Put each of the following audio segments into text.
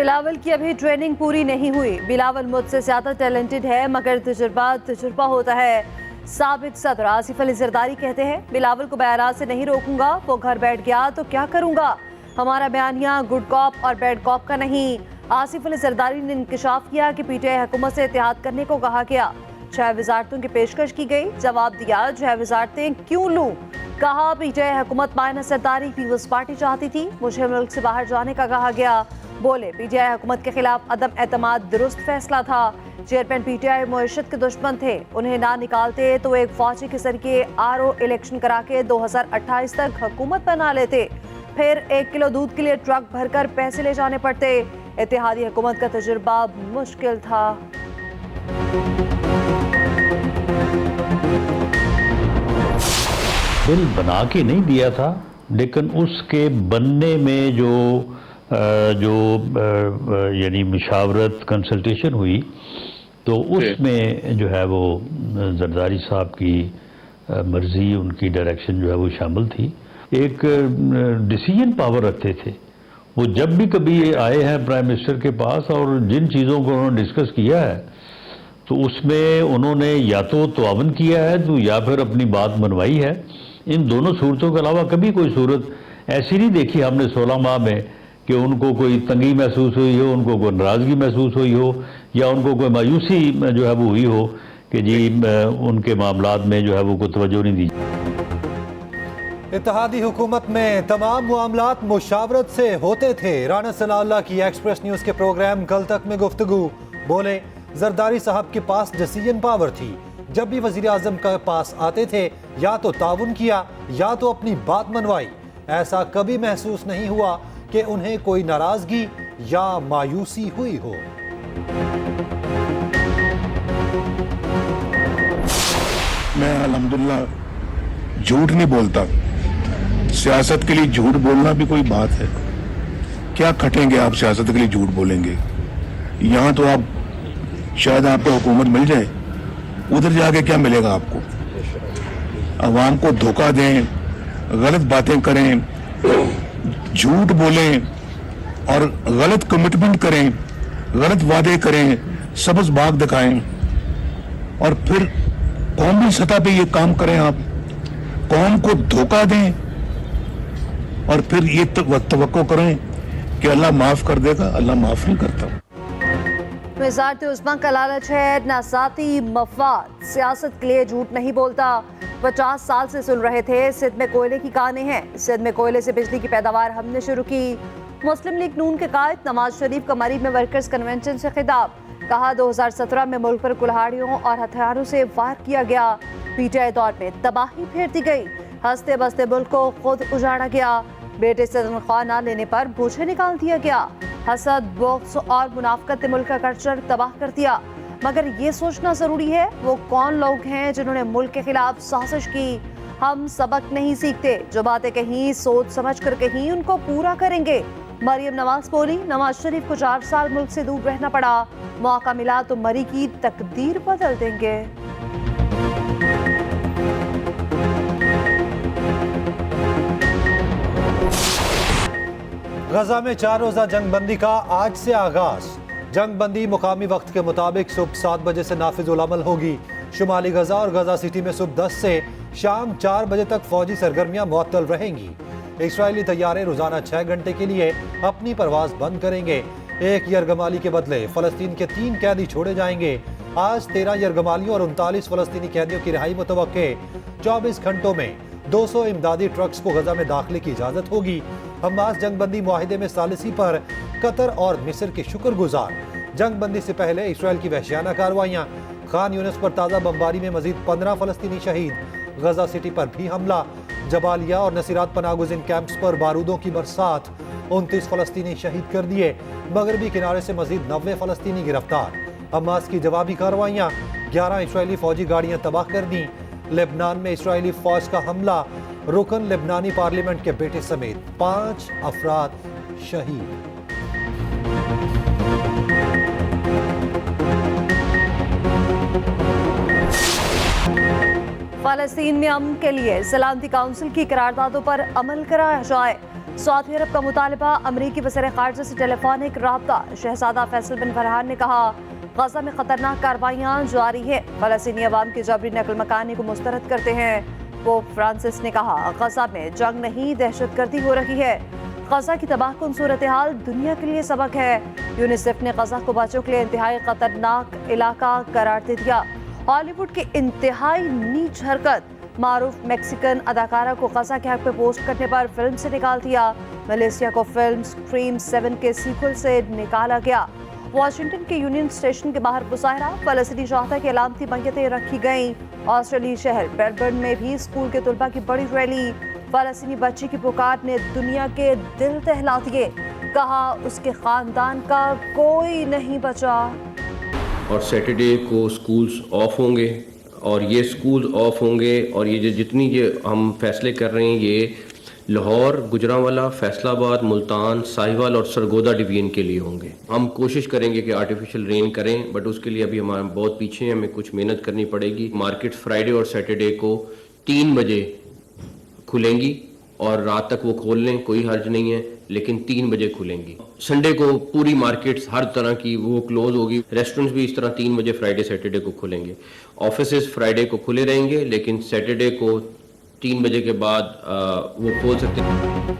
بلاول کی ابھی ٹریننگ پوری نہیں ہوئی. بلاول مجھ سے زیادہ ٹیلنٹڈ ہے مگر تجربہ ہوتا ہے. سابق صدر آصف علی زرداری کہتے ہیں بلاول کو بیانات سے نہیں روکوں گا, وہ گھر بیٹھ گیا تو کیا کروں گا. ہمارا بیانیہ گڈ کاپ اور بیڈ کاپ کا نہیں. آصف علی زرداری نے انکشاف کیا کہ پی ٹی آئی حکومت سے اتحاد کرنے کو کہا گیا. 6 وزارتوں کی پیشکش کی گئی. جواب دیا 6 وزارتیں کیوں لوں. کہا پی ٹی آئی حکومت مائنہ سرداری پیپلز پارٹی چاہتی تھی, مجھے ملک سے باہر جانے کا کہا گیا. بولے پی ٹی آئی حکومت کے خلاف عدم اعتماد درست فیصلہ تھا. چیئرمین پی ٹی آئی معیشت کے دشمن تھے, انہیں نہ نکالتے تو ایک فوجی کے ذریعے RO الیکشن کرا کے 2028 تک حکومت بنا لیتے. پھر 1 کلو دودھ کے لیے ٹرک بھر کر پیسے لے جانے پڑتے. اتحادی حکومت کا تجربہ مشکل تھا. بل بنا کے نہیں دیا تھا, لیکن اس کے بننے میں جو یعنی مشاورت کنسلٹیشن ہوئی تو اس میں جو ہے وہ زرداری صاحب کی مرضی, ان کی ڈائریکشن جو ہے وہ شامل تھی. ایک ڈیسیژن پاور رکھتے تھے وہ. جب بھی کبھی آئے ہیں پرائم منسٹر کے پاس اور جن چیزوں کو انہوں نے ڈسکس کیا ہے تو اس میں انہوں نے یا تو تعاون کیا ہے تو یا پھر اپنی بات منوائی ہے. ان دونوں صورتوں کے علاوہ کبھی کوئی صورت ایسی نہیں دیکھی ہم نے 16 ماہ میں کہ ان کو کوئی تنگی محسوس ہوئی ہو, ان کو کوئی ناراضگی محسوس ہوئی ہو, یا ان کو کوئی مایوسی جو ہے وہ ہوئی ہو کہ جی ان کے معاملات میں جو ہے وہ کوئی توجہ نہیں دی. اتحادی حکومت میں تمام معاملات مشاورت سے ہوتے تھے. رانا ثناء اللہ کی ایکسپریس نیوز کے پروگرام کل تک میں گفتگو. بولے زرداری صاحب کے پاس ڈیسیژن پاور تھی. جب بھی وزیر اعظم کے پاس آتے تھے یا تو تعاون کیا یا تو اپنی بات منوائی. ایسا کبھی محسوس نہیں ہوا کہ انہیں کوئی ناراضگی یا مایوسی ہوئی ہو. میں الحمدللہ جھوٹ نہیں بولتا. سیاست کے لیے جھوٹ بولنا بھی کوئی بات ہے. کیا کھٹیں گے آپ سیاست کے لیے جھوٹ بولیں گے. یہاں تو آپ شاید آپ کو حکومت مل جائے, ادھر جا کے کیا ملے گا آپ کو. عوام کو دھوکہ دیں, غلط باتیں کریں, جھوٹ بولیں اور غلط کمٹمنٹ کریں, غلط وعدے کریں, سبز باغ دکھائیں اور پھر قومی سطح پہ یہ کام کریں. آپ قوم کو دھوکہ دیں اور پھر یہ توقع کریں کہ اللہ معاف کر دے گا. اللہ معاف نہیں کرتا. وزارت عظمیٰ کا لالچ ہے نہ ذاتی مفاد. سیاست کے لیے جھوٹ نہیں بولتا. 50 سال سے سن رہے تھے سندھ میں کوئلے کی کانیں ہیں, سندھ میں کوئلے سے بجلی کی پیداوار ہم نے شروع کی. مسلم لیگ نون کے قائد نواز شریف کا مریب میں ورکرز کنونشن سے خطاب. کہا 2017 میں ملک پر کلہاڑیوں اور ہتھیاروں سے وار کیا گیا. پی ٹی آئی دور میں تباہی پھیر دی گئی. ہنستے بستے ملک کو خود اجاڑا گیا. بیٹے سے تنخواہ نہ لینے پر بوجھے نکال دیا گیا. حسد, بغض اور منافقت نے ملک کا کلچر تباہ کر دیا. مگر یہ سوچنا ضروری ہے وہ کون لوگ ہیں جنہوں نے ملک کے خلاف سازش کی. ہم سبق نہیں سیکھتے, جو باتیں کہیں سوچ سمجھ کر کہیں ان کو پورا کریں گے. مریم نواز بولی نواز شریف کو 4 سال ملک سے دور رہنا پڑا, موقع ملا تو مری کی تقدیر بدل دیں گے. غزہ میں 4 روزہ جنگ بندی کا آج سے آغاز. جنگ بندی مقامی وقت کے مطابق صبح 7 بجے سے نافذ العمل ہوگی. شمالی غزہ اور غزہ سٹی میں صبح 10 سے شام 4 بجے تک فوجی سرگرمیاں معطل رہیں گی. اسرائیلی طیارے روزانہ 6 گھنٹے کے لیے اپنی پرواز بند کریں گے. ایک یرغمالی کے بدلے فلسطین کے 3 قیدی چھوڑے جائیں گے. آج 13 یرغمالیوں اور 39 فلسطینی قیدیوں کی رہائی متوقع. 24 گھنٹوں میں 200 امدادی ٹرکس کو غزہ میں داخلے کی اجازت ہوگی. حماس جنگ بندی معاہدے میں ثالثی پر قطر اور مصر کے شکر گزار. جنگ بندی سے پہلے اسرائیل کی وحشیانہ کارروائیاں. خان یونس پر تازہ بمباری میں مزید 15 فلسطینی شہید. غزہ سٹی پر بھی حملہ. جبالیہ اور نصیرات پناہ گزین کیمپس پر بارودوں کی برسات. 29 فلسطینی شہید کر دیے. مغربی کنارے سے مزید 90 فلسطینی گرفتار. حماس کی جوابی کارروائیاں. 11 اسرائیلی فوجی گاڑیاں تباہ کر دیں. لبنان میں اسرائیلی فوج کا حملہ. رکن لبنانی پارلیمنٹ کے بیٹے سمیت 5 افراد شہید. فلسطین میں امن کے لیے سلامتی کونسل کی قراردادوں پر عمل کرایا جائے. सऊदी अरब का मुतालबा, अमरीकी वज़ीर ख़ारिजा से टेलीफोनिक राब्ता। शहजादा फैसल बिन फरहान ने कहा, गजा में खतरनाक कार्रवाइयाँ जारी हैं, फ़लस्तीनी अवाम की जबरी नकल मकानी को मुस्तरद करते हैं। पोप फ्रांसिस ने कहा, गजा में जंग नहीं दहशतगर्दी हो रही है। गजा की तबाहकुन सूरत हाल दुनिया के लिए सबक है। यूनिसेफ ने गजा को बच्चों के लिए इंतहाई खतरनाक इलाका करार दे दिया। हॉलीवुड की इंतहाई नीच हरकत, मारूफ मैक्सिकन अदाकारा को गजा के हक पे पोस्ट करने पर फिल्म से निकाल दिया। मलेशिया को फिल्म स्क्रीम 7 के सीक्वल से निकाला गया। वाशिंगटन के यूनियन स्टेशन के बाहर मुजाहरा, फलस्तीनी शहादा की अलामती मैयतें रखी गईं। ऑस्ट्रेलियाई शहर मेलबर्न में भी स्कूल के तलबा की बड़ी रैली। फलस्तीनी बच्ची की पुकार ने दुनिया के दिल दहला दिए, कहा उसके खानदान का कोई नहीं बचा। और सैटरडे को स्कूल्स ऑफ होंगे, और ये स्कूल ऑफ होंगे, और ये जितनी ये हम फैसले कर रहे हैं, ये लाहौर, गुजरांवाला, फैसलाबाद, मुल्तान, साहिवाल और सरगोदा डिवीजन के लिए होंगे। हम कोशिश करेंगे कि आर्टिफिशियल रेन करें, बट उसके लिए अभी हमारे बहुत पीछे हैं, हमें कुछ मेहनत करनी पड़ेगी। मार्केट्स फ्राइडे और सैटरडे को 3 बजे खुलेंगी और रात तक वो खोल लें, कोई हर्ज नहीं है, लेकिन 3 बजे खुलेंगी। संडे को पूरी मार्केट्स हर तरह की वो क्लोज होगी। रेस्टोरेंट्स भी इस तरह 3 बजे फ्राइडे सैटरडे को खुलेंगे। ऑफिसेज फ्राइडे को खुले रहेंगे, लेकिन सैटरडे को 3 बजे के बाद वो खोल सकते हैं।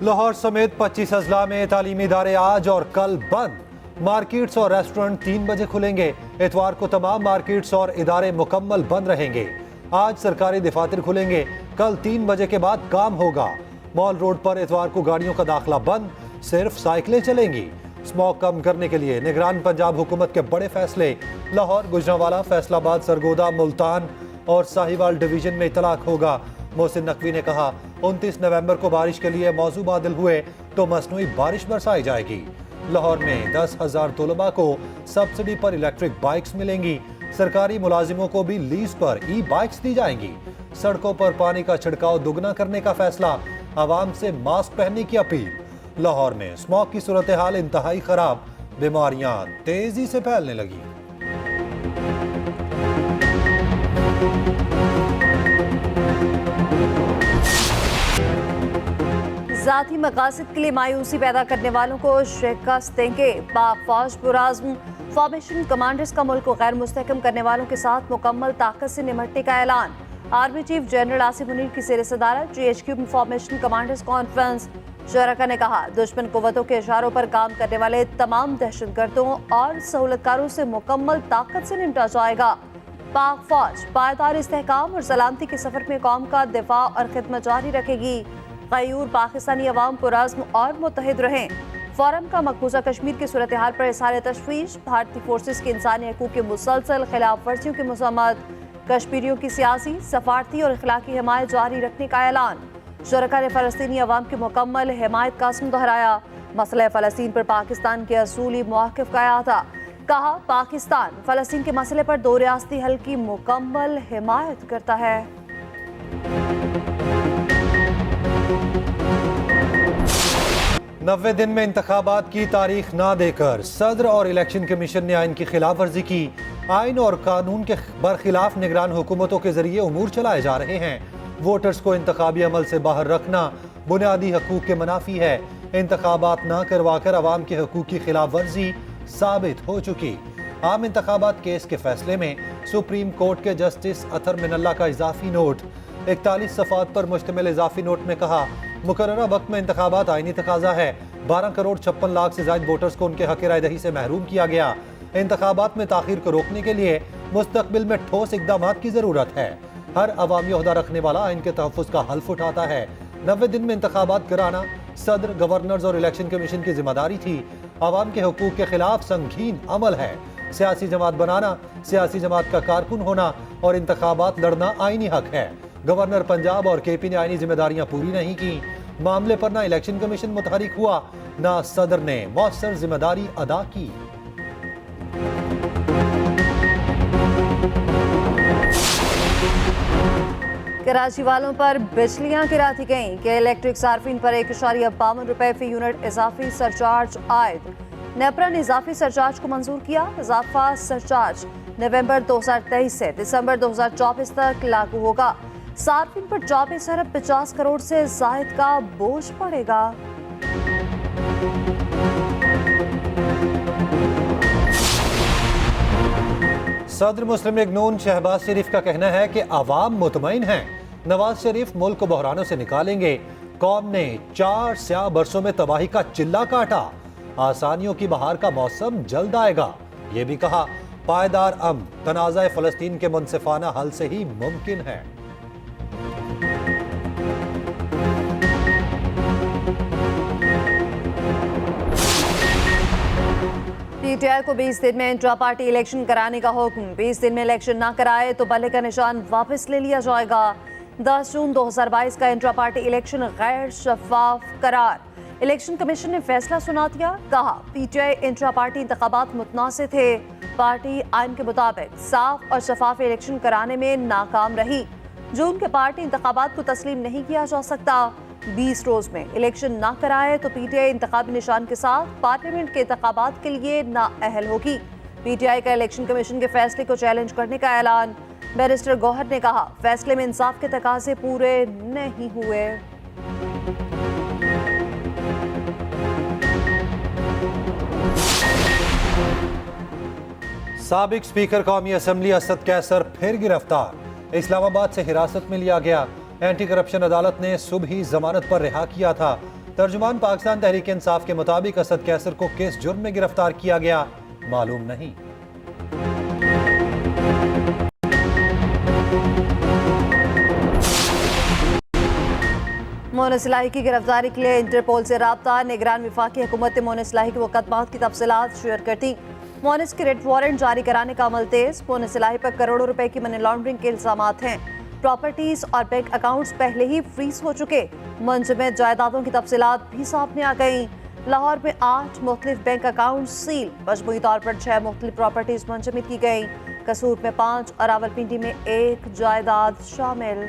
लाहौर समेत 25 अजला में तालीमी इदारे आज और कल बंद। मार्केट्स और रेस्टोरेंट 3 बजे खुलेंगे। इतवार को तमाम मार्केट्स और इदारे मुकम्मल बंद रहेंगे। आज सरकारी दफातर खुलेंगे, कल 3 बजे के बाद काम होगा। मॉल रोड पर इतवार को गाड़ियों का दाखिला बंद, सिर्फ साइकिलें चलेंगी। स्मॉग कम करने के लिए निगरान पंजाब हुकूमत के बड़े फैसले। लाहौर, गुजरांवाला, फैसलाबाद, सरगोदा, मुल्तान और साहिवाल डिवीजन में इतलाक होगा। मोहसिन नकवी ने कहा, 29 नवंबर को बारिश के लिए मौजू बादल हुए तो मसनूई बारिश बरसाई जाएगी। लाहौर में 10,000 तलबा को सब्सिडी पर इलेक्ट्रिक बाइक्स मिलेंगी। सरकारी मुलाजिमों को भी लीज पर ई बाइक्स दी जाएंगी। सड़कों पर पानी का छिड़काव दुगना करने का फैसला, आवाम से मास्क पहनने की अपील। लाहौर में स्मॉग की सूरत हाल इंतहाई खराब, बीमारियां तेजी से फैलने लगी। ज़ाती मकासद के लिए मायूसी पैदा करने वालों को शिकस्त देंगे। पाक फौज पुराज़्म फॉर्मेशन कमांडर्स का मुल्क को गैर मुस्तहकम करने वालों के साथ मुकम्मल ताकत से निपटने का ऐलान। Army chief general Asif Munir की ज़ेर सदारत GHQ में फॉर्मेशन कमांडर्स कॉन्फ्रेंस। शरका ने कहा, दुश्मन कुव्वतों के इशारों पर काम करने वाले तमाम दहशतगर्दों और सहूलतकारों से मुकम्मल ताकत से निपटा जाएगा। पाक फौज पायदार इस्तेहकाम और सलामती के सफर में कौम का दिफा और खिदमत जारी रखेगी। गयूर पाकिस्तानी अवाम पुराज़्म और मुत्तहिद रहें। फोरम का मकबूजा कश्मीर की सूरत हाल पर इज़हार तशवीश। भारतीय फोर्सेस की इंसानी हकूक़ की मुसलसल खिलाफ वर्जियों की मज़म्मत। कश्मीरियों की सियासी, सफारती और इखलाकी हिमायत जारी रखने का ऐलान। शरका ने फ़लस्तीनी अवाम की मुकम्मल हिमायत का असम दोहराया। मसला फ़लस्तीन पर पाकिस्तान के असूली मौक़िफ़ का था। कहा, पाकिस्तान फ़लस्तीन के मसले पर 2 रियासती हल की मुकम्मल हिमायत करता है। 90 दिन में इंतखाबात की तारीख ना देकर सदर और इलेक्शन कमीशन ने आइन की खिलाफ वर्जी की। आइन और कानून के बरखिलाफ निगरान हुकूमतों के जरिए उमूर चलाए जा रहे हैं। वोटर्स को इंतखाबी अमल से बाहर रखना बुनियादी हकूक के मुनाफी है। इंतखाबात ना करवा कर अवाम के हकूक की खिलाफ वर्जी साबित हो चुकी। आम इंतखाबात केस के फैसले में सुप्रीम कोर्ट के जस्टिस अतर मिनल्ला का इजाफी नोट। 41 सफ़ात पर मुश्तमिल इजाफी नोट में कहा, मुकर्ररा वक्त में इंतखाबात आईनी तकाजा है। 12 करोड़ 56 लाख से ज़ायद वोटर्स को उनके हक़ राय दही से महरूम किया गया। इंतखाबात में ताख़ीर को रोकने के लिए मुस्तक़बिल में ठोस इक़दामात की ज़रूरत है। हर अवामी ओहदा रखने वाला आइन के तहफ़्फ़ुज़ का हल्फ उठाता है। 90 दिन में इंतखाबात कराना सदर, गवर्नर्स और इलेक्शन कमीशन की जिम्मेदारी थी। आवाम के हकूक़ के खिलाफ संगीन अमल है। सियासी जमात बनाना, सियासी जमात का कारकुन होना और इंतखाबात लड़ना आईनी हक है। गवर्नर पंजाब और KP ने आईनी जिम्मेदारियां पूरी नहीं की। मामले पर ना इलेक्शन कमीशन मुतहरिक हुआ, ना सदर ने मौसर जिम्मेदारी अदा की। कराची वालों पर बिजलियां गिरा दी गईं कि इलेक्ट्रिक सार्फिन पर 1.52 रुपए फी यूनिट इजाफी सरचार्ज आयद। नेपरा ने इजाफी सरचार्ज को मंजूर किया। इजाफा सरचार्ज नवंबर 2023 से दिसंबर 2024 तक लागू होगा। सार्फिन पर 24 अरब 50 करोड़ से जायद का बोझ पड़ेगा। सदर मुस्लिम लीग नून शहबाज शरीफ का कहना है कि आवाम मुतमईन हैं, नवाज शरीफ मुल्क को बहरानों से निकालेंगे। कौम ने 4 स्याह बरसों में तबाही का चिल्ला काटा, आसानियों की बहार का मौसम जल्द आएगा। ये भी कहा पायदार अमन तनाज़ा फ़लस्तीन के मुनसिफाना हल से ही मुमकिन है। पीटीआई को 20 दिन में इंट्रा पार्टी इलेक्शन कराने का हुक्म। 20 दिन में इलेक्शन ना कराए तो बल्ले का निशान वापस ले लिया जाएगा। 10 जून 2022 का इंट्रा पार्टी इलेक्शन गैर शफाफ करार। इलेक्शन कमीशन ने फैसला सुना दिया, कहा पीटीआई इंट्रा पार्टी इंतखाबात मुतनाज़िर थे। पार्टी आइन के मुताबिक साफ और शफाफ इलेक्शन कराने में नाकाम रही। जून के पार्टी इंतखाबात को तस्लीम नहीं किया जा सकता। 20 रोज में इलेक्शन ना कराए तो पीटीआई इंतखाबी निशान के साथ पार्लियामेंट के इंतखाबात के लिए नाअहल होगी। पीटीआई का इलेक्शन कमीशन के फैसले को चैलेंज करने का ऐलान। बैरिस्टर गौहर ने कहा फैसले में इंसाफ के तकाजे पूरे नहीं हुए। साबिक स्पीकर कौमी असम्बली असद कैसर फिर गिरफ्तार, इस्लामाबाद से हिरासत में लिया गया। एंटी करप्शन अदालत ने सुबह ही जमानत पर रिहा किया था। तर्जुमान पाकिस्तान तहरीक इंसाफ के मुताबिक असद कैसर को किस जुर्म में गिरफ्तार किया गया मालूम नहीं। मोनिस इलाही की गिरफ्तारी के लिए इंटरपोल से राब्ता। निगरान वफाकी हुकूमत ने मोनिस इलाही के मुकदमात की तफसीलात शेयर कर दी। मोनिस के रेड वारंट जारी कराने का अमल तेज। मोनिस इलाही पर करोड़ों रुपए की मनी लॉन्ड्रिंग के इल्जामात हैं। प्रॉपर्टीज और बैंक अकाउंट्स पहले ही फ्रीज हो चुके। मुंजमद जायदादों की तफसीलात भी सामने आ गई। लाहौर में 8 मुख्तलिफ बैंक अकाउंट सील। मजमूई तौर पर 6 मुख्तलिफ प्रॉपर्टीज मुंजमद की गई। कसूर में 5 और रावलपिंडी में 1 जायदाद शामिल।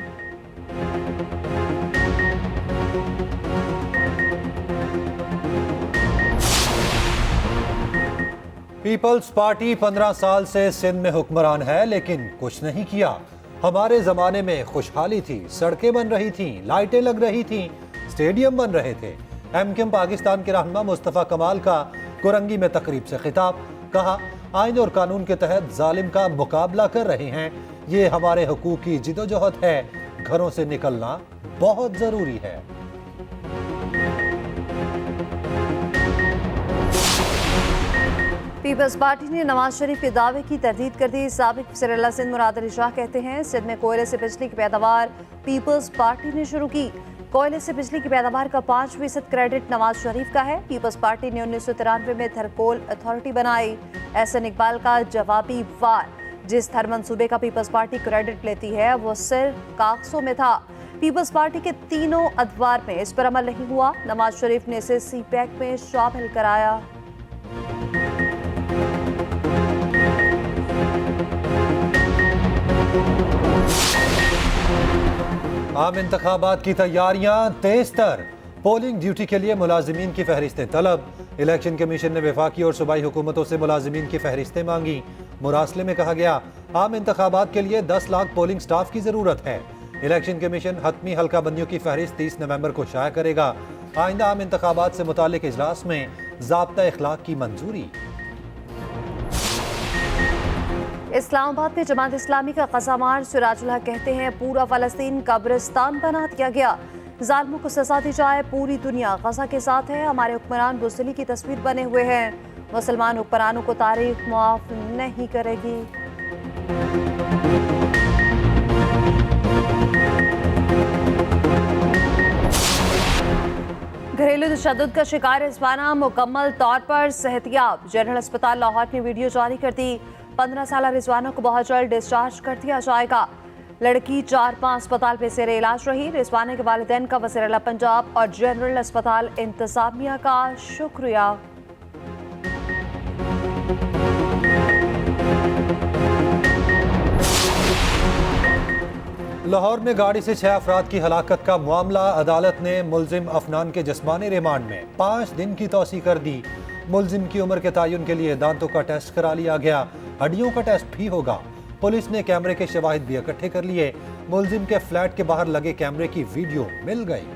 पीपल्स पार्टी 15 साल से सिंध में हुक्मरान है, लेकिन कुछ नहीं किया। हमारे जमाने में खुशहाली थी, सड़कें बन रही थीं, लाइटें लग रही थीं, स्टेडियम बन रहे थे। एमक्यूएम पाकिस्तान के रहनुमा मुस्तफ़ा कमाल का कुरंगी में तकरीब से खिताब, कहा आइन और कानून के तहत जालिम का मुकाबला कर रहे हैं। ये हमारे हुकूक की जिदोजहद है, घरों से निकलना बहुत जरूरी है। पीपल्स पार्टी ने नवाज शरीफ के दावे की तरदीद कर दी। साबिक वज़ीर सिंध मुराद अली शाह कहते हैं सिंध में कोयले से बिजली की पैदावार पीपल्स पार्टी ने शुरू की। कोयले से बिजली की पैदावार का 5% क्रेडिट नवाज शरीफ का है। पीपल्स पार्टी ने 1993 में थरकोल अथॉरिटी बनाई। एहसन इकबाल का जवाबी वार, जिस थर मंसूबे का पीपल्स पार्टी क्रेडिट लेती है वो सिर्फ कागजों में था। पीपल्स पार्टी के तीनों अदवार में इस पर अमल नहीं हुआ। नवाज शरीफ ने इसे सीपैक में शामिल कराया। आम इंतखाबात की तैयारियां तेज तर। पोलिंग ड्यूटी के लिए मुलाजिमीन की फहरिस्तें तलब। इलेक्शन कमीशन ने वफाकी और सूबाई हुकूमतों से मुलाजिमीन की फहरिस्तें मांगी। मुरासले में कहा गया आम इंतखाबात के लिए 10 लाख पोलिंग स्टाफ की जरूरत है। इलेक्शन कमीशन हतमी हल्का बंदियों की फहरिस्त 30 नवंबर को शाया करेगा। आइंदा आम इंतखाबात से मुतालिक इजलास में ज़ाब्ता इखलाक की मंजूरी। इस्लामाबाद में जमात इस्लामी का कसामार सिराजुल हक कहते हैं पूरा फलस्तीन कब्रिस्तान बना दिया गया। जालिमों को सजा दी जाए, पूरी दुनिया गजा के साथ है। हमारे हुक्मरान बुज़दिली की तस्वीर बने हुए हैं। मुसलमान हुक्मरानों को तारीख माफ नहीं करेगी। घरेलू तशद्दुद का शिकार रिजवाना मुकम्मल तौर पर सेहतियाब। जनरल अस्पताल लाहौर ने वीडियो जारी कर दी। 15 साल रिजवाना को बहुत जल्द डिस्चार्ज कर दिया जाएगा। लड़की 4-5 अस्पताल में जेर इलाज रही। रिजवाना के वालिदैन का वज़ीर आला पंजाब और जनरल अस्पताल इंतजामिया का शुक्रिया। लाहौर में गाड़ी से 6 अफराद की हलाकत का मामला। अदालत ने मुलजिम अफनान के जिस्मानी रिमांड में 5 दिन की तौसीह कर दी। मुलजिम की उम्र के तयन के लिए दांतों का टेस्ट करा लिया गया, हड्डियों का टेस्ट भी होगा। पुलिस ने कैमरे के शवाहिद भी इकट्ठे कर लिए। मुलजिम के फ्लैट के बाहर लगे कैमरे की वीडियो मिल गई।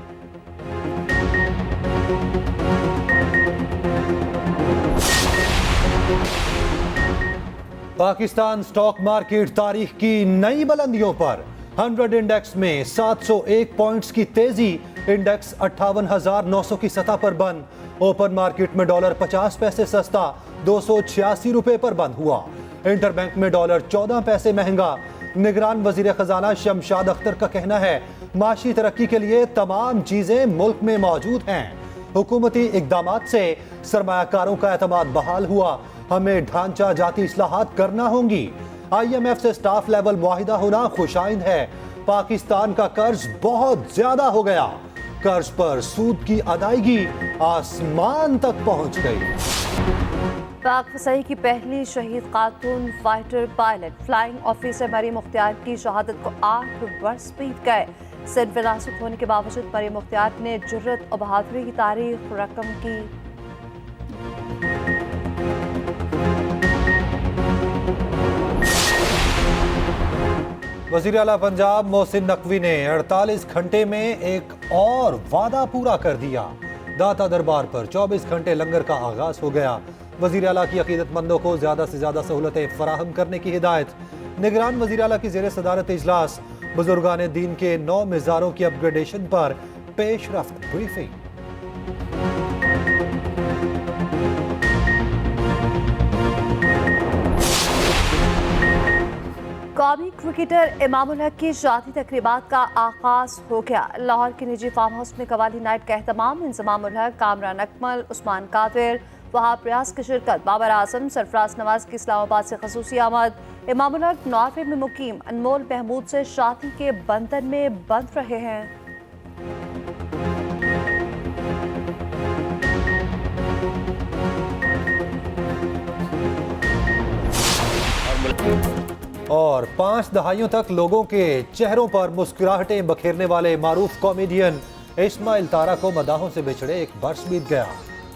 पाकिस्तान स्टॉक मार्केट तारीख की नई बुलंदियों पर। 100 इंडेक्स में 701 पॉइंट्स की तेजी, इंडेक्स 58,900 की सतह पर बंद। ओपन मार्केट में डॉलर 50 पैसे सस्ता 286 रुपए पर बंद हुआ। इंटरबैंक में डॉलर 14 पैसे महंगा। निगरान वजीर खजाना शमशाद अख्तर का कहना है, माशी तरक्की के लिए तमाम चीजें मुल्क में मौजूद हैं। हुकूमती इकदामात से सरमायाकारों का एतमाद बहाल हुआ। हमें ढांचा जाती इस्लाहात करना होंगी। IMF से स्टाफ लेवल मुआहिदा होना खुशाइंद है। पाकिस्तान का कर्ज बहुत ज्यादा हो गया। कर्ज पर सूद की अदायगी आसमान तक पहुंच गई। पाक फसाई की पहली शहीद खातून fighter pilot flying officer Maryam Mukhtiar की शहादत को 8 वर्ष बीत गए। सिंध में नासुक होने के बावजूद मरियम मुख्तियार ने जुर्रत और बहादुरी की तारीख रकम की। वज़ीर आला पंजाब मोहसिन नकवी ने 48 घंटे में एक और वादा पूरा कर दिया। दाता दरबार पर 24 घंटे लंगर का आगाज हो गया। वज़ीर आला की अकीदतमंदों को ज़्यादा से ज़्यादा सहूलतें फराहम करने की हिदायत। निगरान वज़ीर आला की ज़ेर सदारत इजलास। बुजुर्गान दीन के 9 मिज़ारों की अपग्रेडेशन पर पेशरफ्त ब्रीफिंग। कौमी क्रिकेटर इमामुल हक की शादी तकरीबात का आगाज हो गया। लाहौर के निजी फार्म हाउस में कवाली नाइट का एहतमाम। इंजमामुल हक, कामरान अकमल, उस्मान कादिर, वहाब रियाज की शिरकत। बाबर आजम, सरफराज नवाज की इस्लामाबाद से खसूसी आमद। इमामुल हक नॉर्वे में मुकीम अनमोल महमूद से शादी के बंधन में बंध रहे हैं। और 5 दहाइयों तक लोगों के चेहरों पर मुस्कुराहटें बखेरने वाले मारूफ कॉमेडियन इस्माइल तारा को मदाहों से बिछड़े 1 वर्ष बीत गया।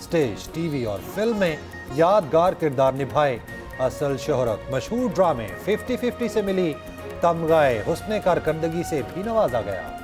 स्टेज, टीवी और फिल्म में यादगार किरदार निभाए। असल शोहरत मशहूर ड्रामे 50-50 से मिली। तमगाए हुस्ने कारकर्दगी से भी नवाजा गया।